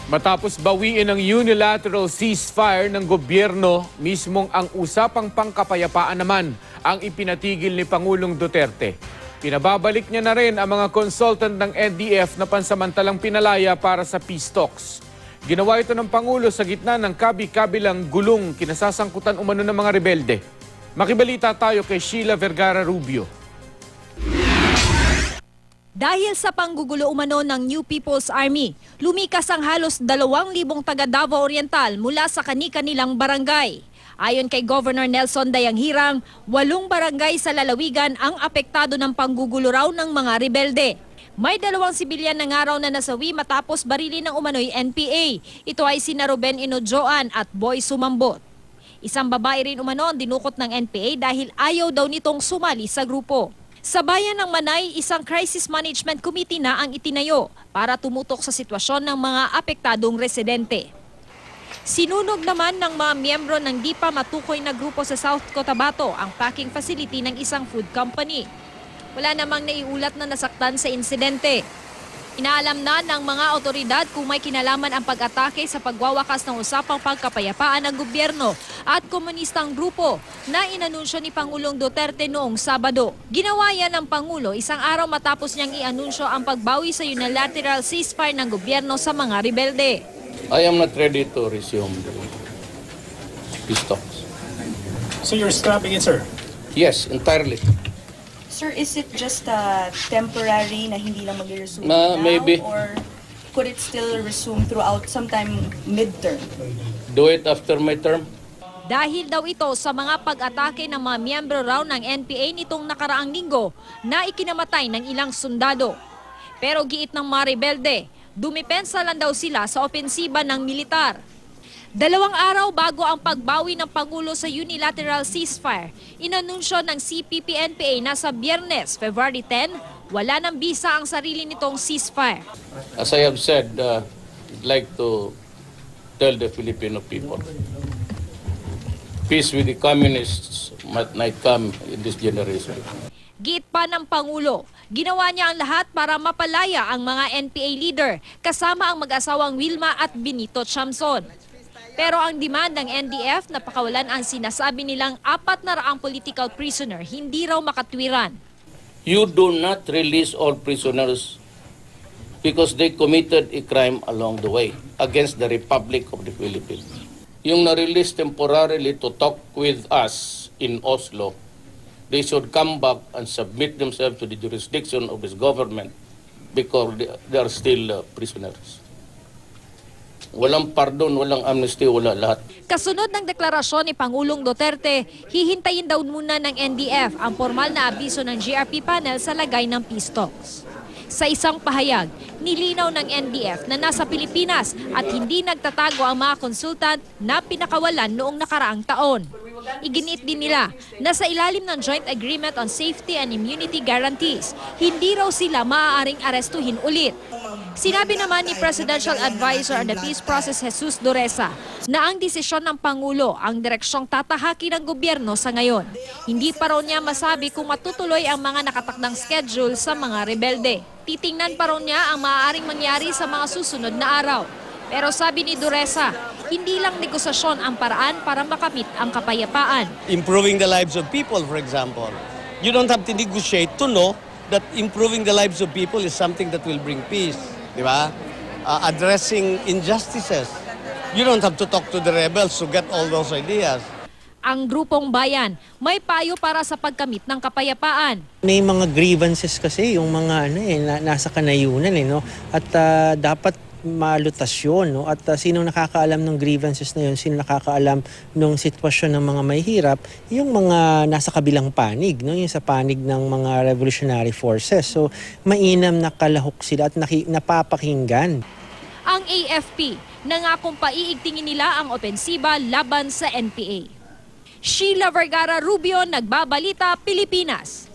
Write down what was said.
Matapos bawiin ang unilateral ceasefire ng gobyerno, mismong ang usapang pangkapayapaan naman ang ipinatigil ni Pangulong Duterte. Pinababalik niya na rin ang mga consultant ng NDF na pansamantalang pinalaya para sa peace talks. Ginawa ito ng Pangulo sa gitna ng kabi-kabilang gulong kinasasangkutan umano ng mga rebelde. Makibalita tayo kay Sheila Vergara Rubio. Dahil sa panggugulo umano ng New People's Army, lumikas ang halos 2,000 taga Davao Oriental mula sa kani-kanilang barangay. Ayon kay Governor Nelson Dayanghirang, 8 barangay sa lalawigan ang apektado ng panggugulo raw ng mga rebelde. May 2 sibilyan na nga raw na nasawi matapos barilin ng umano'y NPA. Ito ay sina Ruben Inodjoan at Boy Sumambot. Isang babae rin umano ang dinukot ng NPA dahil ayaw daw nitong sumali sa grupo. Sa bayan ng Manay, isang crisis management committee na ang itinayo para tumutok sa sitwasyon ng mga apektadong residente. Sinunog naman ng mga miyembro ng di pa matukoy na grupo sa South Cotabato ang packing facility ng isang food company. Wala namang naiulat na nasaktan sa insidente. Inaalam na ng mga otoridad kung may kinalaman ang pag-atake sa pagwawakas ng usapang pagkapayapaan ng gobyerno at komunistang grupo na inanunsyo ni Pangulong Duterte noong Sabado. Ginawa yan ng Pangulo isang araw matapos niyang i-anunsyo ang pagbawi sa unilateral ceasefire ng gobyerno sa mga rebelde. I am not ready to resume peace talks. So you're stopping it, sir? Yes, entirely. Sir, is it just temporary na hindi lang mag-resume now? Maybe. Or could it still resume throughout sometime midterm? Do it after my term. Dahil daw ito sa mga pag-atake ng mga miyembro raw ng NPA nitong nakaraang linggo na ikinamatay ng ilang sundalo. Pero giit ng mga rebelde, dumipensa lang daw sila sa opensiba ng militar. 2 araw bago ang pagbawi ng Pangulo sa unilateral ceasefire, inanunsyo ng CPP-NPA na sa Biyernes, February 10, wala ng bisa ang sarili nitong ceasefire. As I have said, I'd like to tell the Filipino people, peace with the communists might come in this generation. Giit pa ng Pangulo, ginawa niya ang lahat para mapalaya ang mga NPA leader kasama ang mag-asawang Wilma at Benito Chamson. Pero ang demand ng NDF na pakawalan ang sinasabi nilang 400 political prisoner hindi raw makatwiran. You do not release all prisoners because they committed a crime along the way against the Republic of the Philippines. Yung na-release temporarily to talk with us in Oslo, they should come back and submit themselves to the jurisdiction of this government because they are still prisoners. Walang pardon, walang amnesty, wala lahat. Kasunod ng deklarasyon ni Pangulong Duterte, hihintayin daw muna ng NDF ang formal na abiso ng GRP panel sa lagay ng peace talks. Sa isang pahayag, nilinaw ng NDF na nasa Pilipinas at hindi nagtatago ang mga konsultant na pinakawalan noong nakaraang taon. Iginit din nila na sa ilalim ng Joint Agreement on Safety and Immunity Guarantees, hindi raw sila maaaring arestuhin ulit. Sinabi naman ni Presidential Advisor on the Peace Process Jesus Duresa na ang desisyon ng Pangulo ang direksyong tatahaki ng gobyerno sa ngayon. Hindi pa raw niya masabi kung matutuloy ang mga nakatakdang schedule sa mga rebelde. Titingnan pa raw niya ang maaaring mangyari sa mga susunod na araw. Pero sabi ni Duresa, hindi lang negosasyon ang paraan para makamit ang kapayapaan. Improving the lives of people, for example. You don't have to negotiate to know that improving the lives of people is something that will bring peace. Di ba? Addressing injustices. You don't have to talk to the rebels to get all those ideas. Ang grupong bayan may payo para sa pagkamit ng kapayapaan. May mga grievances kasi yung mga nasa kanayunan no? At dapat malutasyon no? At sino nakakaalam ng grievances na yun, sino nakakaalam ng sitwasyon ng mga mahihirap, yung mga nasa kabilang panig, no? Yung sa panig ng mga revolutionary forces. So mainam na kalahok sila at napapakinggan. Ang AFP nangakong paiigtingin nila ang opensiba laban sa NPA. Sheila Vergara Rubio, Nagbabalita, Pilipinas.